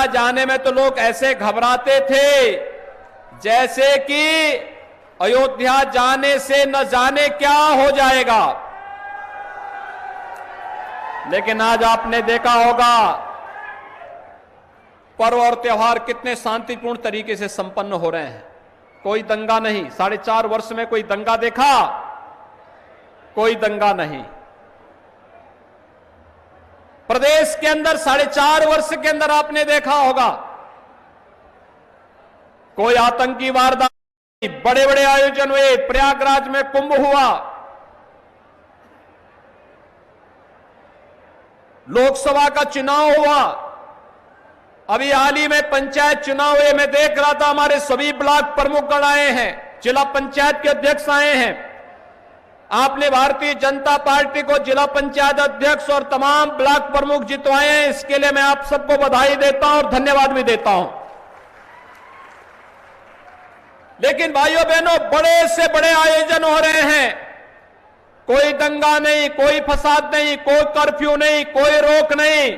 जाने में तो लोग ऐसे घबराते थे जैसे कि अयोध्या जाने से न जाने क्या हो जाएगा। लेकिन आज आपने देखा होगा पर्व और त्योहार कितने शांतिपूर्ण तरीके से संपन्न हो रहे हैं। कोई दंगा नहीं। 4.5 वर्ष में कोई दंगा देखा? कोई दंगा नहीं। प्रदेश के अंदर 4.5 वर्ष के अंदर आपने देखा होगा कोई आतंकी वारदात, बड़े बड़े आयोजन हुए, प्रयागराज में कुंभ हुआ, लोकसभा का चुनाव हुआ, अभी हाल ही में पंचायत चुनाव हुए। मैं देख रहा था हमारे सभी ब्लॉक प्रमुखगण आए हैं, जिला पंचायत के अध्यक्ष आए हैं। आपने भारतीय जनता पार्टी को जिला पंचायत अध्यक्ष और तमाम ब्लॉक प्रमुख जितवाए हैं, इसके लिए मैं आप सबको बधाई देता हूं और धन्यवाद भी देता हूं। लेकिन भाइयों बहनों, बड़े से बड़े आयोजन हो रहे हैं, कोई दंगा नहीं, कोई फसाद नहीं, कोई कर्फ्यू नहीं, कोई रोक नहीं।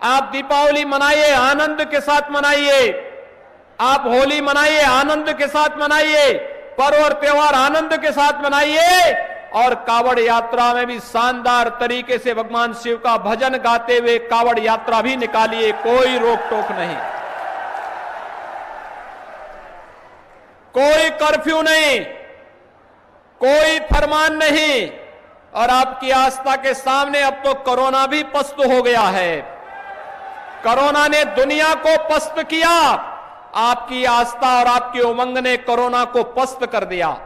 आप दीपावली मनाइए, आनंद के साथ मनाइए। आप होली मनाइए, आनंद के साथ मनाइए। पर्व और त्योहार आनंद के साथ मनाइए। और कावड़ यात्रा में भी शानदार तरीके से भगवान शिव का भजन गाते हुए कावड़ यात्रा भी निकालिए। कोई रोक टोक नहीं, कोई कर्फ्यू नहीं, कोई फरमान नहीं। और आपकी आस्था के सामने अब तो कोरोना भी पस्त हो गया है। कोरोना ने दुनिया को पस्त किया, आपकी आस्था और आपकी उमंग ने कोरोना को पस्त कर दिया।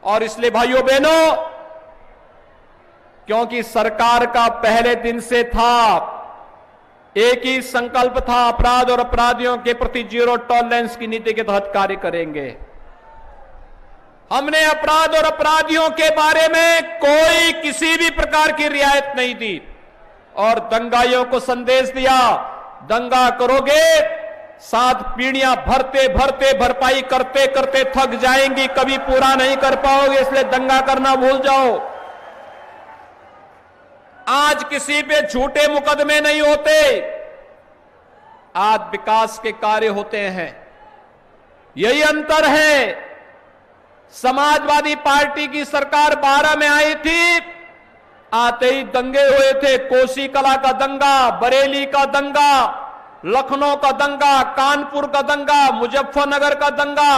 और इसलिए भाइयों बहनों, क्योंकि सरकार का पहले दिन से था, एक ही संकल्प था, अपराध और अपराधियों के प्रति जीरो टॉलरेंस की नीति के तहत कार्य करेंगे। हमने अपराध और अपराधियों के बारे में कोई किसी भी प्रकार की रियायत नहीं दी और दंगाइयों को संदेश दिया, दंगा करोगे 7 पीढ़ियां भरते भरते भरपाई करते करते थक जाएंगी, कभी पूरा नहीं कर पाओगे, इसलिए दंगा करना भूल जाओ। आज किसी पे झूठे मुकदमे नहीं होते, आज विकास के कार्य होते हैं। यही अंतर है। समाजवादी पार्टी की सरकार 12 में आई थी, आते ही दंगे हुए थे। कोसी कला का दंगा, बरेली का दंगा, लखनऊ का दंगा, कानपुर का दंगा, मुजफ्फरनगर का दंगा,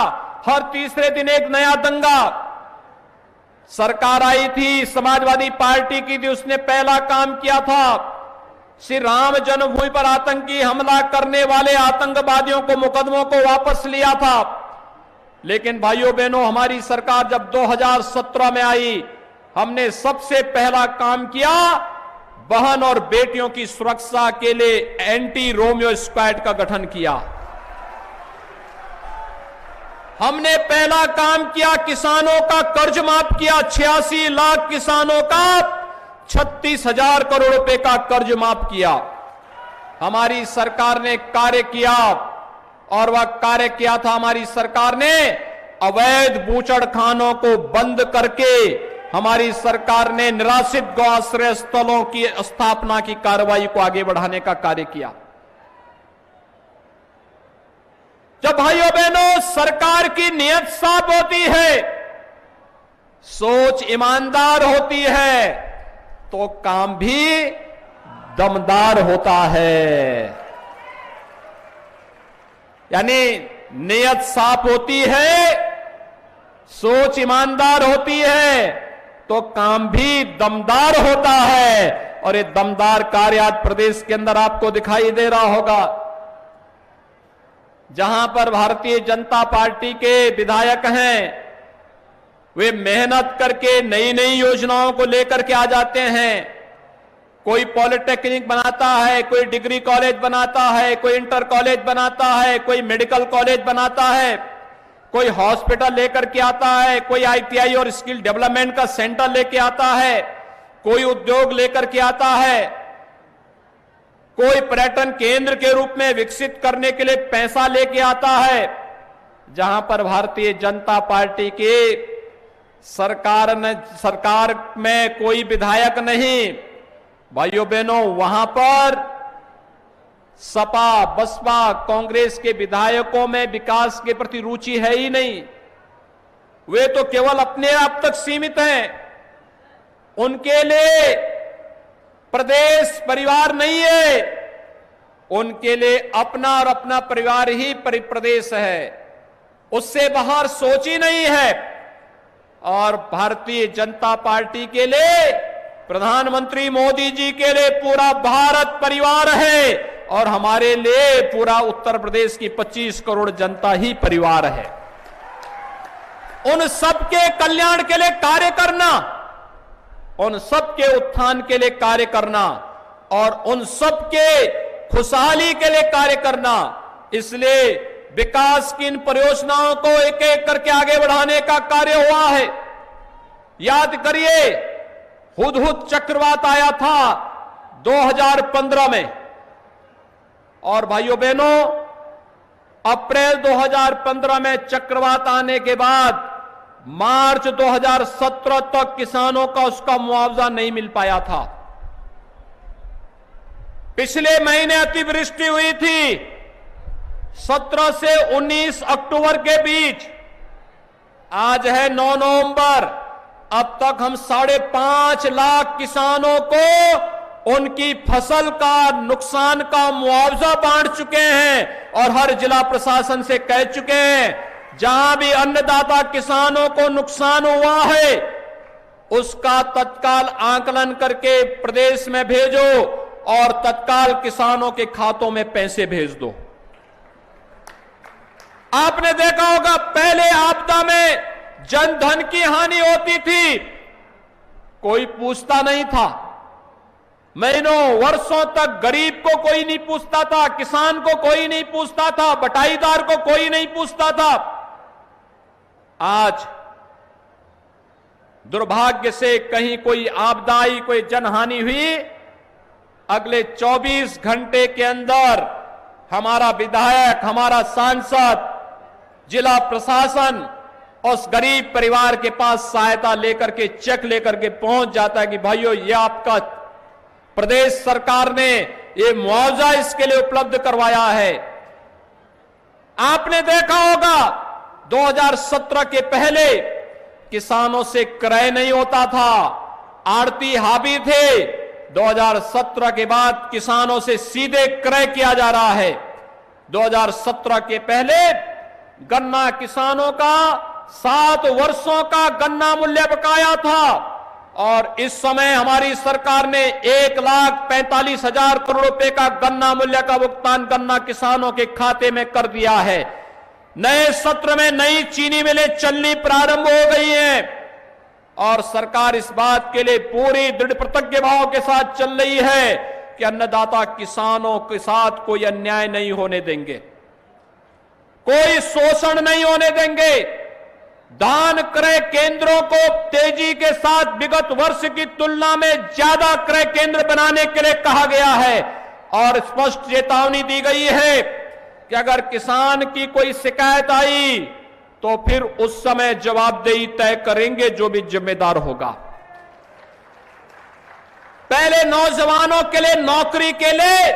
हर तीसरे दिन एक नया दंगा। सरकार आई थी, समाजवादी पार्टी की थी, उसने पहला काम किया था, श्री राम जन्मभूमि पर आतंकी हमला करने वाले आतंकवादियों को, मुकदमों को वापस लिया था। लेकिन भाइयों बहनों, हमारी सरकार जब 2017 में आई, हमने सबसे पहला काम किया, बहन और बेटियों की सुरक्षा के लिए एंटी रोमियो स्क्वाड का गठन किया। हमने पहला काम किया, किसानों का कर्ज माफ किया। 86 लाख किसानों का 36,000 करोड़ रुपए का कर्ज माफ किया। हमारी सरकार ने कार्य किया और वह कार्य किया था, हमारी सरकार ने अवैध बूचड़खानों को बंद करके हमारी सरकार ने निराश्रित गौ आश्रय स्थलों की स्थापना की कार्रवाई को आगे बढ़ाने का कार्य किया। जब भाइयों बहनों सरकार की नीयत साफ होती है, सोच ईमानदार होती है, तो काम भी दमदार होता है। यानी नीयत साफ होती है, सोच ईमानदार होती है, तो काम भी दमदार होता है। और ये दमदार कार्य आज प्रदेश के अंदर आपको दिखाई दे रहा होगा। जहां पर भारतीय जनता पार्टी के विधायक हैं, वे मेहनत करके नई नई योजनाओं को लेकर के आ जाते हैं। कोई पॉलिटेक्निक बनाता है, कोई डिग्री कॉलेज बनाता है, कोई इंटर कॉलेज बनाता है, कोई मेडिकल कॉलेज बनाता है, कोई हॉस्पिटल लेकर के आता है, कोई आईटीआई और स्किल डेवलपमेंट का सेंटर लेके आता है, कोई उद्योग लेकर के आता है, कोई पर्यटन केंद्र के रूप में विकसित करने के लिए पैसा लेके आता है। जहां पर भारतीय जनता पार्टी के सरकार में कोई विधायक नहीं, भाइयों बहनों, वहां पर सपा, बसपा, कांग्रेस के विधायकों में विकास के प्रति रुचि है ही नहीं। वे तो केवल अपने आप तक सीमित हैं। उनके लिए प्रदेश परिवार नहीं है, उनके लिए अपना और अपना परिवार ही प्रदेश है, उससे बाहर सोच ही नहीं है। और भारतीय जनता पार्टी के लिए, प्रधानमंत्री मोदी जी के लिए पूरा भारत परिवार है और हमारे लिए पूरा उत्तर प्रदेश की 25 करोड़ जनता ही परिवार है। उन सबके कल्याण के लिए कार्य करना, उन सबके उत्थान के लिए कार्य करना और उन सबके खुशहाली के लिए कार्य करना। इसलिए विकास की इन परियोजनाओं को एक एक करके आगे बढ़ाने का कार्य हुआ है। याद करिए, हुदहुद चक्रवात आया था 2015 में और भाइयों बहनों, अप्रैल 2015 में चक्रवात आने के बाद मार्च 2017 तक किसानों का उसका मुआवजा नहीं मिल पाया था। पिछले महीने अतिवृष्टि हुई थी 17 से 19 अक्टूबर के बीच। आज है 9 नवंबर। अब तक हम 5.5 लाख किसानों को उनकी फसल का नुकसान का मुआवजा बांट चुके हैं और हर जिला प्रशासन से कह चुके हैं, जहां भी अन्नदाता किसानों को नुकसान हुआ है उसका तत्काल आकलन करके प्रदेश में भेजो और तत्काल किसानों के खातों में पैसे भेज दो। आपने देखा होगा, पहले आपदा में जन धन की हानि होती थी, कोई पूछता नहीं था। महीनों वर्षों तक गरीब को कोई नहीं पूछता था, किसान को कोई नहीं पूछता था, बटाईदार को कोई नहीं पूछता था। आज दुर्भाग्य से कहीं कोई आपदा आई, कोई जनहानि हुई, अगले 24 घंटे के अंदर हमारा विधायक, हमारा सांसद, जिला प्रशासन उस गरीब परिवार के पास सहायता लेकर के, चेक लेकर के पहुंच जाता है कि भाइयों, ये आपका प्रदेश सरकार ने ये मुआवजा इसके लिए उपलब्ध करवाया है। आपने देखा होगा 2017 के पहले किसानों से क्रय नहीं होता था, आड़ती हावी थे। 2017 के बाद किसानों से सीधे क्रय किया जा रहा है। 2017 के पहले गन्ना किसानों का 7 वर्षों का गन्ना मूल्य बकाया था और इस समय हमारी सरकार ने 1,45,000 करोड़ रुपए का गन्ना मूल्य का भुगतान गन्ना किसानों के खाते में कर दिया है। नए सत्र में नई चीनी मिलें चलनी प्रारंभ हो गई हैं और सरकार इस बात के लिए पूरी दृढ़ प्रतिज्ञ भाव के साथ चल रही है कि अन्नदाता किसानों के साथ कोई अन्याय नहीं होने देंगे, कोई शोषण नहीं होने देंगे। धान क्रय केंद्रों को तेजी के साथ विगत वर्ष की तुलना में ज्यादा क्रय केंद्र बनाने के लिए कहा गया है और स्पष्ट चेतावनी दी गई है कि अगर किसान की कोई शिकायत आई तो फिर उस समय जवाबदेही तय करेंगे जो भी जिम्मेदार होगा। पहले नौजवानों के लिए नौकरी के लिए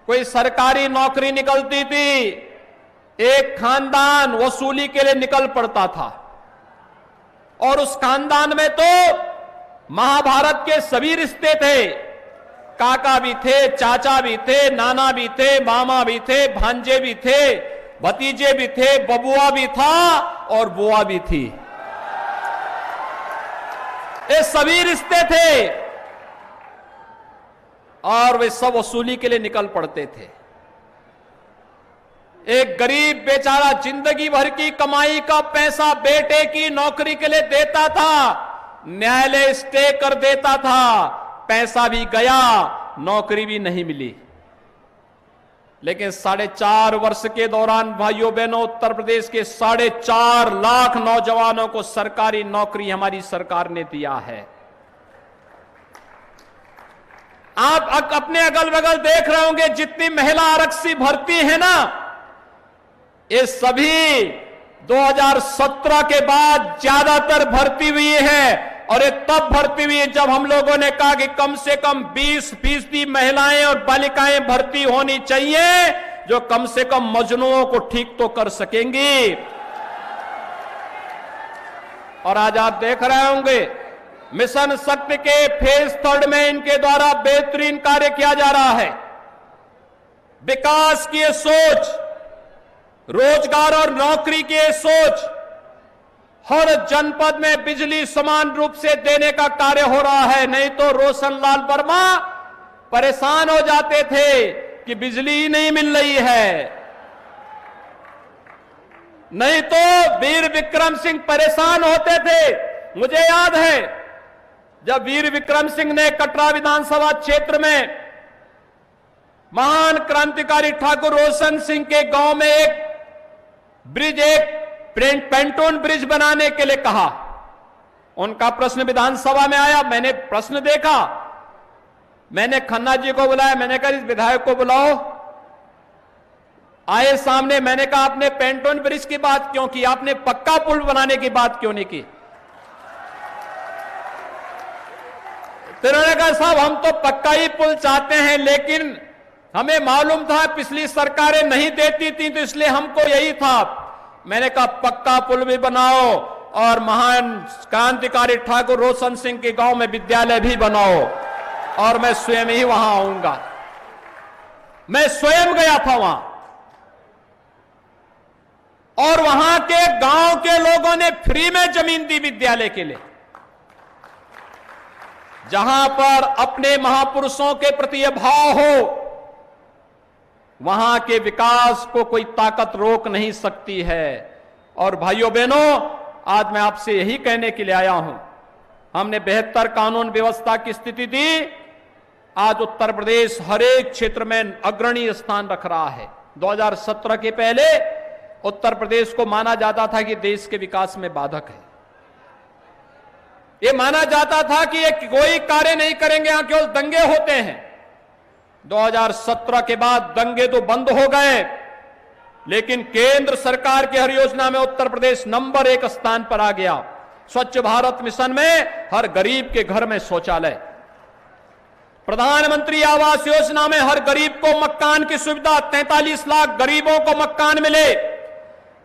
कोई सरकारी नौकरी निकलती थी, एक खानदान वसूली के लिए निकल पड़ता था और उस खानदान में तो महाभारत के सभी रिश्ते थे। काका भी थे, चाचा भी थे, नाना भी थे, मामा भी थे, भांजे भी थे, भतीजे भी थे, बबुआ भी था और बुआ भी थी। ये सभी रिश्ते थे और वे सब वसूली के लिए निकल पड़ते थे। एक गरीब बेचारा जिंदगी भर की कमाई का पैसा बेटे की नौकरी के लिए देता था, न्यायालय स्टे कर देता था, पैसा भी गया, नौकरी भी नहीं मिली। लेकिन 4.5 वर्ष के दौरान भाइयों बहनों, उत्तर प्रदेश के 4.5 लाख नौजवानों को सरकारी नौकरी हमारी सरकार ने दिया है। आप अपने अगल बगल देख रहे होंगे, जितनी महिला आरक्षी भर्ती है ना, ये सभी 2017 के बाद ज्यादातर भर्ती हुई है और ये तब भर्ती हुई जब हम लोगों ने कहा कि कम से कम 20% महिलाएं और बालिकाएं भर्ती होनी चाहिए, जो कम से कम मजनूओं को ठीक तो कर सकेंगी। और आज आप देख रहे होंगे मिशन शक्ति के फेज 3 में इनके द्वारा बेहतरीन कार्य किया जा रहा है। विकास की ये सोच, रोजगार और नौकरी की ये सोच, हर जनपद में बिजली समान रूप से देने का कार्य हो रहा है। नहीं तो रोशनलाल वर्मा परेशान हो जाते थे कि बिजली ही नहीं मिल रही है, नहीं तो वीर विक्रम सिंह परेशान होते थे। मुझे याद है जब वीर विक्रम सिंह ने कटरा विधानसभा क्षेत्र में महान क्रांतिकारी ठाकुर रोशन सिंह के गांव में एक ब्रिज, एक पेंटोन ब्रिज बनाने के लिए कहा। उनका प्रश्न विधानसभा में आया, मैंने प्रश्न देखा, मैंने खन्ना जी को बुलाया, मैंने कहा इस विधायक को बुलाओ। आए सामने, मैंने कहा आपने पेंटोन ब्रिज की बात क्यों की, आपने पक्का पुल बनाने की बात क्यों नहीं की? तो उन्होंने कहा साहब हम तो पक्का ही पुल चाहते हैं, लेकिन हमें मालूम था पिछली सरकारें नहीं देती थी, तो इसलिए हमको यही था। मैंने कहा पक्का पुल भी बनाओ और महान क्रांतिकारी ठाकुर रोशन सिंह के गांव में विद्यालय भी बनाओ, और मैं स्वयं ही वहां आऊंगा। मैं स्वयं गया था वहां, और वहां के गांव के लोगों ने फ्री में जमीन दी विद्यालय के लिए। जहां पर अपने महापुरुषों के प्रति यह भाव हो, वहां के विकास को कोई ताकत रोक नहीं सकती है। और भाइयों बहनों, आज मैं आपसे यही कहने के लिए आया हूं, हमने बेहतर कानून व्यवस्था की स्थिति दी। आज उत्तर प्रदेश हर एक क्षेत्र में अग्रणी स्थान रख रहा है। 2017 के पहले उत्तर प्रदेश को माना जाता था कि देश के विकास में बाधक है। ये माना जाता था कि ये कोई कार्य नहीं करेंगे, यहां केवल दंगे होते हैं। 2017 के बाद दंगे तो बंद हो गए, लेकिन केंद्र सरकार की हर योजना में उत्तर प्रदेश नंबर 1 स्थान पर आ गया। स्वच्छ भारत मिशन में हर गरीब के घर में शौचालय, प्रधानमंत्री आवास योजना में हर गरीब को मकान की सुविधा, 43 लाख गरीबों को मकान मिले,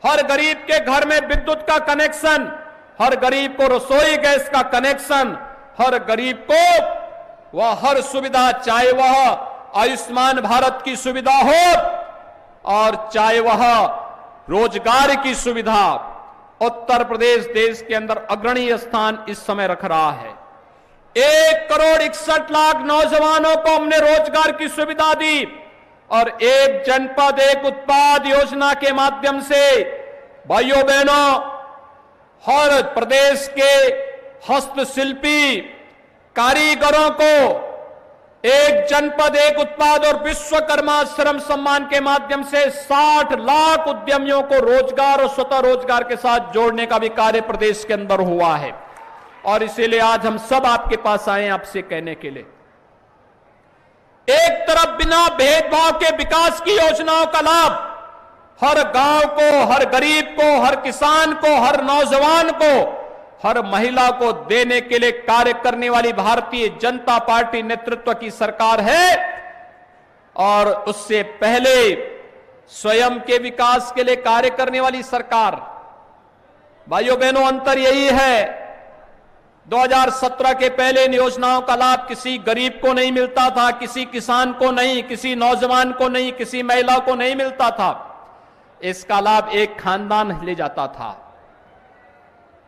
हर गरीब के घर में विद्युत का कनेक्शन, हर गरीब को रसोई गैस का कनेक्शन, हर गरीब को वह हर सुविधा, चाहे वह आयुष्मान भारत की सुविधा हो और चाहे वह रोजगार की सुविधा। उत्तर प्रदेश देश के अंदर अग्रणी स्थान इस समय रख रहा है। 1,61,00,000 नौजवानों को हमने रोजगार की सुविधा दी, और एक जनपद एक उत्पाद योजना के माध्यम से भाइयों बहनों हर प्रदेश के हस्तशिल्पी कारीगरों को एक जनपद एक उत्पाद और विश्वकर्मा श्रम सम्मान के माध्यम से 60 लाख उद्यमियों को रोजगार और स्वतः रोजगार के साथ जोड़ने का भी कार्य प्रदेश के अंदर हुआ है। और इसीलिए आज हम सब आपके पास आए हैं आपसे कहने के लिए, एक तरफ बिना भेदभाव के विकास की योजनाओं का लाभ हर गांव को, हर गरीब को, हर किसान को, हर नौजवान को, हर महिला को देने के लिए कार्य करने वाली भारतीय जनता पार्टी नेतृत्व की सरकार है। और उससे पहले स्वयं के विकास के लिए कार्य करने वाली सरकार। भाइयों बहनों, अंतर यही है, 2017 के पहले इन योजनाओं का लाभ किसी गरीब को नहीं मिलता था, किसी किसान को नहीं, किसी नौजवान को नहीं, किसी महिला को नहीं मिलता था। इसका लाभ एक खानदान ले जाता था।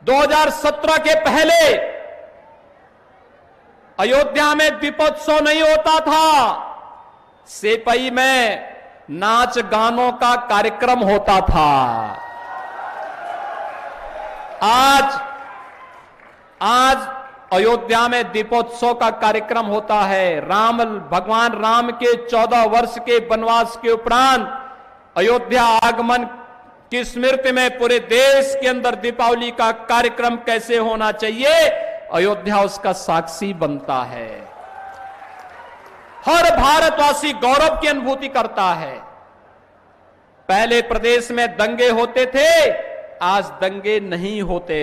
2017 के पहले अयोध्या में दीपोत्सव नहीं होता था, सेपई में नाच गानों का कार्यक्रम होता था। आज अयोध्या में दीपोत्सव का कार्यक्रम होता है। भगवान राम के 14 वर्ष के वनवास के उपरांत अयोध्या आगमन की स्मृति में पूरे देश के अंदर दीपावली का कार्यक्रम कैसे होना चाहिए, अयोध्या उसका साक्षी बनता है। हर भारतवासी गौरव की अनुभूति करता है। पहले प्रदेश में दंगे होते थे, आज दंगे नहीं होते।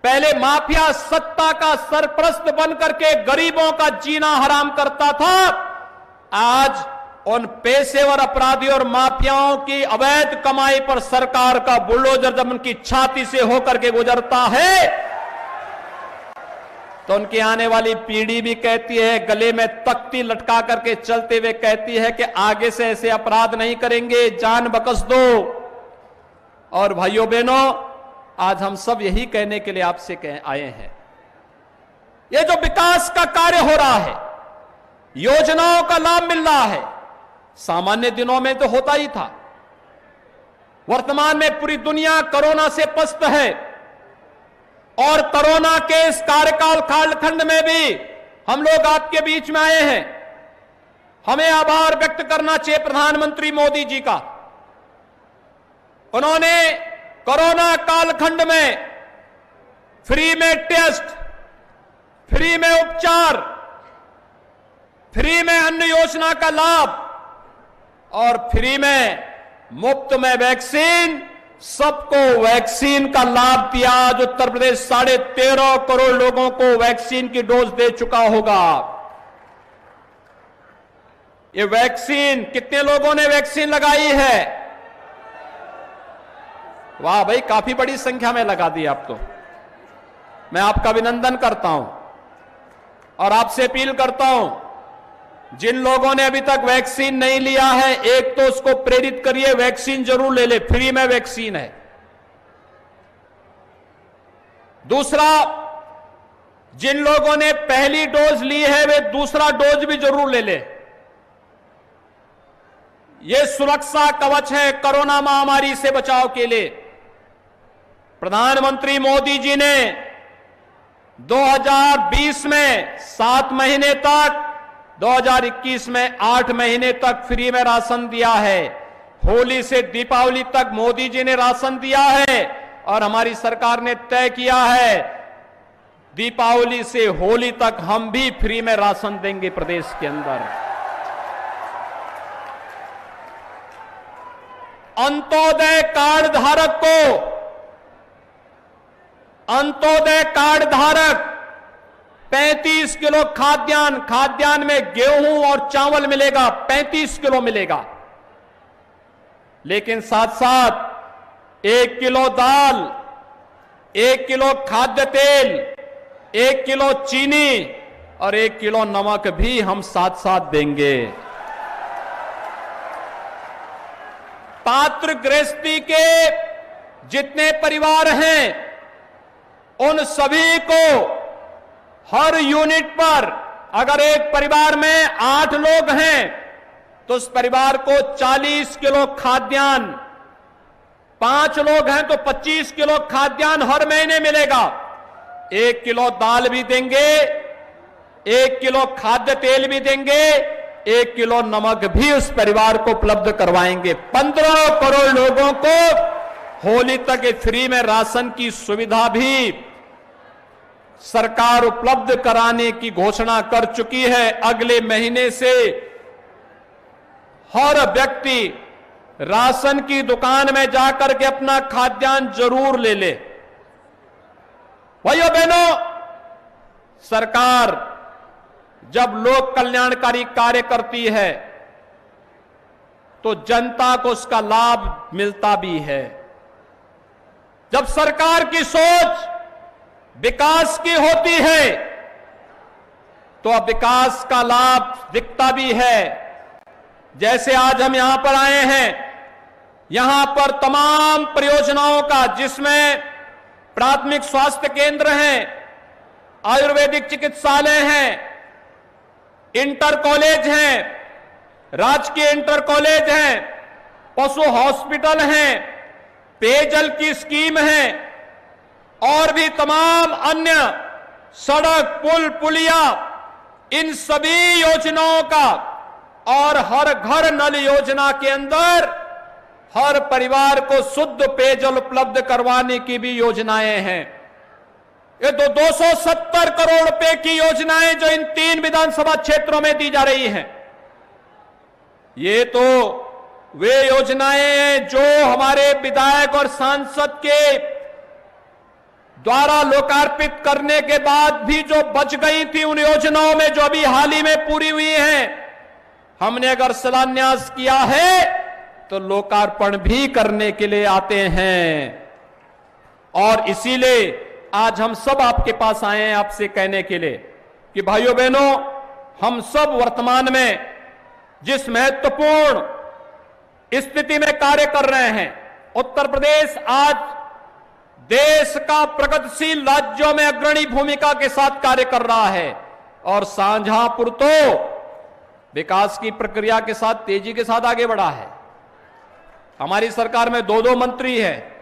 पहले माफिया सत्ता का सरपरस्त बन करके गरीबों का जीना हराम करता था, आज उन पेशेवर अपराधियों और माफियाओं की अवैध कमाई पर सरकार का बुलडोजर जब उनकी छाती से होकर के गुजरता है तो उनकी आने वाली पीढ़ी भी कहती है, गले में तख्ती लटका करके चलते हुए कहती है कि आगे से ऐसे अपराध नहीं करेंगे, जान बख्श दो। और भाइयों बहनों, आज हम सब यही कहने के लिए आपसे आए हैं, ये जो विकास का कार्य हो रहा है, योजनाओं का लाभ मिल रहा है, सामान्य दिनों में तो होता ही था। वर्तमान में पूरी दुनिया कोरोना से पस्त है और कोरोना के इस कार्यकाल कालखंड में भी हम लोग आपके बीच में आए हैं। हमें आभार व्यक्त करना चाहिए प्रधानमंत्री मोदी जी का। उन्होंने कोरोना कालखंड में फ्री में टेस्ट, फ्री में उपचार, फ्री में अन्न योजना का लाभ और फ्री में मुफ्त में वैक्सीन, सबको वैक्सीन का लाभ दिया। आज उत्तर प्रदेश 13.5 करोड़ लोगों को वैक्सीन की डोज दे चुका होगा। ये वैक्सीन, कितने लोगों ने वैक्सीन लगाई है? वाह भाई, काफी बड़ी संख्या में लगा दी आप तो। मैं आपका अभिनंदन करता हूं और आपसे अपील करता हूं, जिन लोगों ने अभी तक वैक्सीन नहीं लिया है, एक तो उसको प्रेरित करिए, वैक्सीन जरूर ले ले, फ्री में वैक्सीन है। दूसरा, जिन लोगों ने पहली डोज ली है वे दूसरा डोज भी जरूर ले ले। यह सुरक्षा कवच है कोरोना महामारी से बचाव के लिए। प्रधानमंत्री मोदी जी ने 2020 में 7 महीने तक, 2021 में 8 महीने तक फ्री में राशन दिया है। होली से दीपावली तक मोदी जी ने राशन दिया है और हमारी सरकार ने तय किया है दीपावली से होली तक हम भी फ्री में राशन देंगे प्रदेश के अंदर। अंत्योदय कार्ड धारक को, अंत्योदय कार्ड धारक 35 किलो खाद्यान्न में गेहूं और चावल मिलेगा, 35 किलो मिलेगा। लेकिन साथ साथ 1 किलो दाल, 1 किलो खाद्य तेल, 1 किलो चीनी और 1 किलो नमक भी हम साथ साथ देंगे। पात्र गृहस्थी के जितने परिवार हैं उन सभी को हर यूनिट पर, अगर एक परिवार में 8 लोग हैं तो उस परिवार को 40 किलो खाद्यान्न, 5 लोग हैं तो 25 किलो खाद्यान्न हर महीने मिलेगा। 1 किलो दाल भी देंगे, 1 किलो खाद्य तेल भी देंगे, 1 किलो नमक भी उस परिवार को उपलब्ध करवाएंगे। 15 करोड़ लोगों को होली तक फ्री में राशन की सुविधा भी सरकार उपलब्ध कराने की घोषणा कर चुकी है। अगले महीने से हर व्यक्ति राशन की दुकान में जाकर के अपना खाद्यान्न जरूर ले ले। भाइयों बहनों, सरकार जब लोक कल्याणकारी कार्य करती है तो जनता को उसका लाभ मिलता भी है। जब सरकार की सोच विकास की होती है तो अब विकास का लाभ दिखता भी है। जैसे आज हम यहां पर आए हैं, यहां पर तमाम परियोजनाओं का, जिसमें प्राथमिक स्वास्थ्य केंद्र हैं, आयुर्वेदिक चिकित्सालय हैं, इंटर कॉलेज हैं, राजकीय इंटर कॉलेज हैं, पशु हॉस्पिटल हैं, पेयजल की स्कीम है और भी तमाम अन्य सड़क, पुल, पुलिया, इन सभी योजनाओं का और हर घर नल योजना के अंदर हर परिवार को शुद्ध पेयजल उपलब्ध करवाने की भी योजनाएं हैं। ये तो 270 करोड़ रुपए की योजनाएं जो इन 3 विधानसभा क्षेत्रों में दी जा रही हैं, ये तो वे योजनाएं हैं जो हमारे विधायक और सांसद के द्वारा लोकार्पित करने के बाद भी जो बच गई थी उन योजनाओं में जो अभी हाल ही में पूरी हुई हैं, हमने अगर शिलान्यास किया है तो लोकार्पण भी करने के लिए आते हैं। और इसीलिए आज हम सब आपके पास आए हैं आपसे कहने के लिए कि भाइयों बहनों, हम सब वर्तमान में जिस महत्वपूर्ण स्थिति में कार्य कर रहे हैं, उत्तर प्रदेश आज देश का प्रगतिशील राज्यों में अग्रणी भूमिका के साथ कार्य कर रहा है और शाहजहांपुर तो विकास की प्रक्रिया के साथ तेजी के साथ आगे बढ़ा है। हमारी सरकार में दो मंत्री हैं,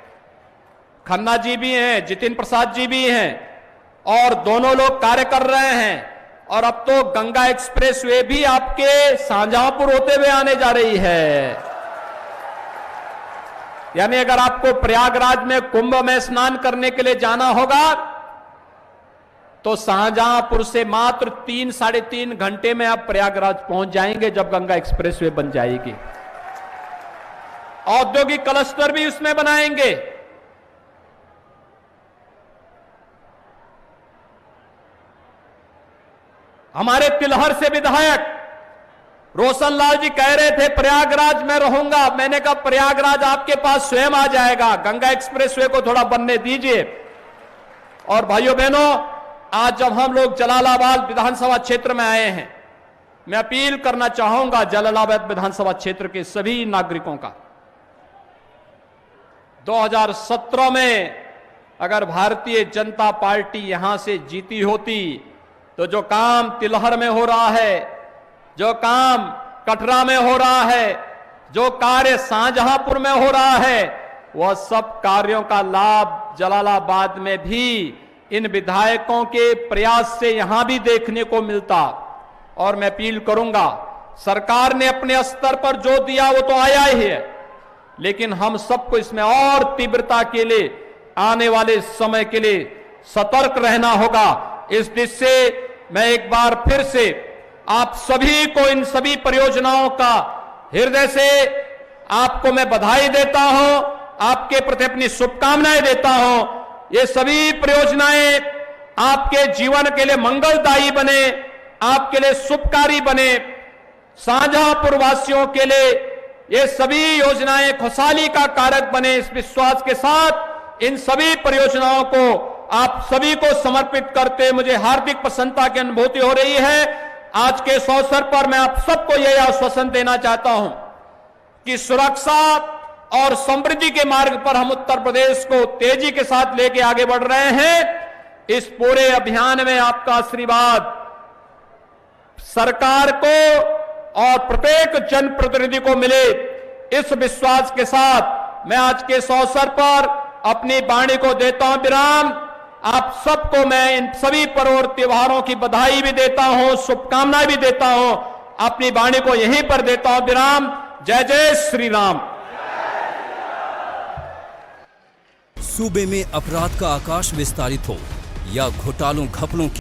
खन्ना जी भी हैं, जितिन प्रसाद जी भी हैं, और दोनों लोग कार्य कर रहे हैं। और अब तो गंगा एक्सप्रेस वे भी आपके शाहजहांपुर होते हुए आने जा रही है। यानी अगर आपको प्रयागराज में कुंभ में स्नान करने के लिए जाना होगा तो शाहजहांपुर से मात्र 3-3.5 घंटे में आप प्रयागराज पहुंच जाएंगे जब गंगा एक्सप्रेसवे बन जाएगी। औद्योगिक क्लस्टर भी उसमें बनाएंगे। हमारे तिलहर से विधायक रोशनलाल जी कह रहे थे प्रयागराज में रहूंगा। मैंने कहा प्रयागराज आपके पास स्वयं आ जाएगा, गंगा एक्सप्रेसवे को थोड़ा बनने दीजिए। और भाइयों बहनों, आज जब हम लोग जलालाबाद विधानसभा क्षेत्र में आए हैं, मैं अपील करना चाहूंगा जलालाबाद विधानसभा क्षेत्र के सभी नागरिकों का, 2017 में अगर भारतीय जनता पार्टी यहां से जीती होती तो जो काम तिलहर में हो रहा है, जो काम कटरा में हो रहा है, जो कार्य शाहजहांपुर में हो रहा है, वह सब कार्यों का लाभ जलालाबाद में भी इन विधायकों के प्रयास से यहां भी देखने को मिलता। और मैं अपील करूंगा, सरकार ने अपने स्तर पर जो दिया वो तो आया ही है, लेकिन हम सबको इसमें और तीव्रता के लिए आने वाले समय के लिए सतर्क रहना होगा। इस दिशा से मैं एक बार फिर से आप सभी को, इन सभी परियोजनाओं का हृदय से आपको मैं बधाई देता हूं, आपके प्रति अपनी शुभकामनाएं देता हूं। ये सभी परियोजनाएं आपके जीवन के लिए मंगलदायी बने, आपके लिए शुभकारी बने, शाहजहांपुर वासियों के लिए ये सभी योजनाएं खुशहाली का कारक बने। इस विश्वास के साथ इन सभी परियोजनाओं को आप सभी को समर्पित करते मुझे हार्दिक प्रसन्नता की अनुभूति हो रही है। आज के इस अवसर पर मैं आप सबको यह आश्वासन देना चाहता हूं कि सुरक्षा और समृद्धि के मार्ग पर हम उत्तर प्रदेश को तेजी के साथ लेके आगे बढ़ रहे हैं। इस पूरे अभियान में आपका आशीर्वाद सरकार को और प्रत्येक जनप्रतिनिधि को मिले, इस विश्वास के साथ मैं आज के इस अवसर पर अपनी वाणी को देता हूं विराम। आप सबको मैं इन सभी पर्व और त्योहारों की बधाई भी देता हूं, शुभकामनाएं भी देता हूं। अपनी वाणी को यहीं पर देता हूं विराम। जय जय श्री राम। सूबे में अपराध का आकाश विस्तारित हो या घोटालों घपलों की